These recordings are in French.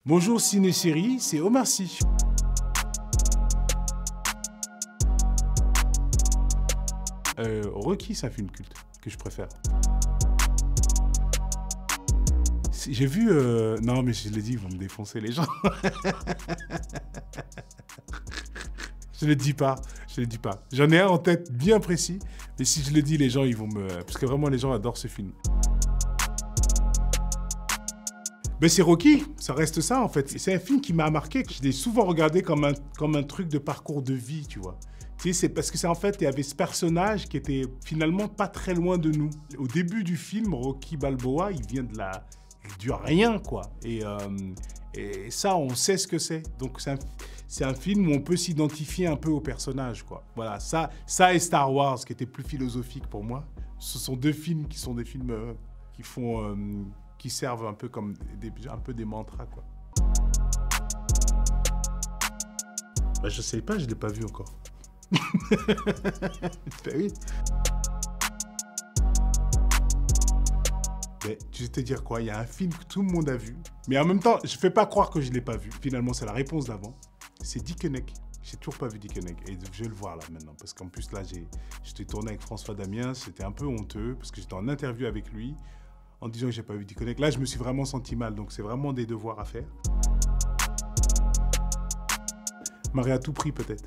Bonjour Ciné-Série, c'est Omar Sy. Rocky, c'est un film culte que je préfère. J'ai vu... Non, mais je l'ai dit, ils vont me défoncer les gens. Je le dis pas, je le dis pas. J'en ai un en tête bien précis, mais si je le dis, les gens, ils vont me... Parce que vraiment, les gens adorent ce film. Ben c'est Rocky, ça reste ça en fait. C'est un film qui m'a marqué. Je l'ai souvent regardé comme un truc de parcours de vie, tu vois. Tu sais, c'est parce que c'est en fait, il y avait ce personnage qui était finalement pas très loin de nous. Au début du film, Rocky Balboa, il vient du rien, quoi. Et ça, on sait ce que c'est. Donc c'est un film où on peut s'identifier un peu au personnage, quoi. Voilà, ça et Star Wars, qui était plus philosophique pour moi. Ce sont deux films qui sont des films qui font... qui servent un peu comme des mantras, quoi. Bah, je sais pas, je l'ai pas vu encore. Ben oui. Mais tu sais te dire quoi, il y a un film que tout le monde a vu, mais en même temps, je fais pas croire que je l'ai pas vu. Finalement, c'est la réponse d'avant. C'est Dickeneck. J'ai toujours pas vu Dickeneck et je vais le voir là maintenant parce qu'en plus là, j'étais tourné avec François Damiens, c'était un peu honteux parce que j'étais en interview avec lui. En disant que j'ai pas vu Dickeneck. Là, je me suis vraiment senti mal, donc c'est vraiment des devoirs à faire. Marié à tout prix, peut-être.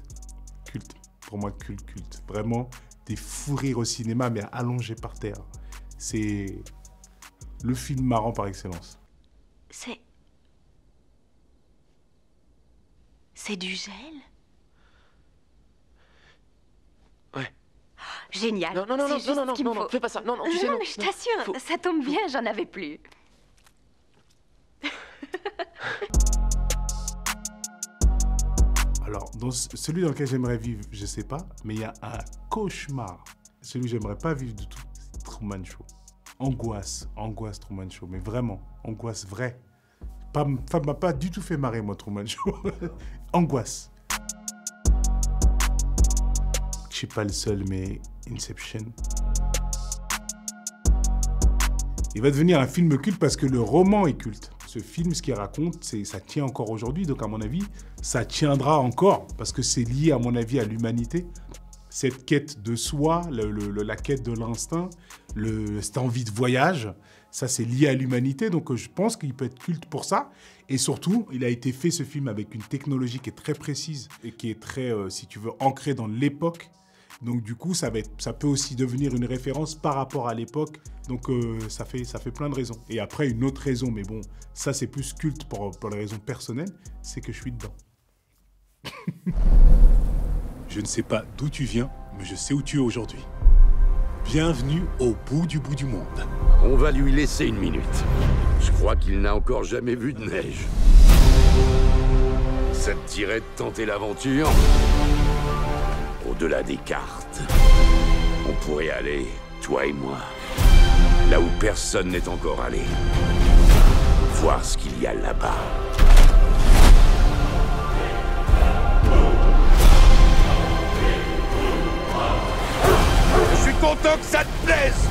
Culte. Pour moi, culte. Vraiment, des fous rires au cinéma, mais allongés par terre. C'est le film marrant par excellence. C'est du gel? Ouais. Génial. Non, fais pas ça. Non, tu sais, non. Mais je t'assure, ça tombe bien, j'en avais plus. Alors, celui dans lequel j'aimerais vivre, je sais pas, mais il y a un cauchemar. Celui que j'aimerais pas vivre du tout, c'est Truman Show. Angoisse Truman Show, mais vraiment, angoisse vraie. Ça m'a pas du tout fait marrer, moi, Truman Show. Angoisse. Je suis pas le seul, mais Inception. Il va devenir un film culte parce que le roman est culte. Ce film, ce qu'il raconte, ça tient encore aujourd'hui. Donc, à mon avis, ça tiendra encore parce que c'est lié, à mon avis, à l'humanité. Cette quête de soi, la quête de l'instinct, cette envie de voyage, ça, c'est lié à l'humanité. Donc, je pense qu'il peut être culte pour ça. Et surtout, il a été fait, ce film, avec une technologie qui est très précise et qui est très, si tu veux, ancrée dans l'époque. Donc du coup, ça peut aussi devenir une référence par rapport à l'époque. Donc ça fait plein de raisons. Et après, une autre raison, mais bon, ça c'est plus culte pour les raisons personnelles, c'est que je suis dedans. Je ne sais pas d'où tu viens, mais je sais où tu es aujourd'hui. Bienvenue au bout du monde. On va lui laisser une minute. Je crois qu'il n'a encore jamais vu de neige. Ça te dirait de tenter l'aventure ? Au-delà des cartes, on pourrait aller, toi et moi, là où personne n'est encore allé. Voir ce qu'il y a là-bas. Je suis content que ça te plaise!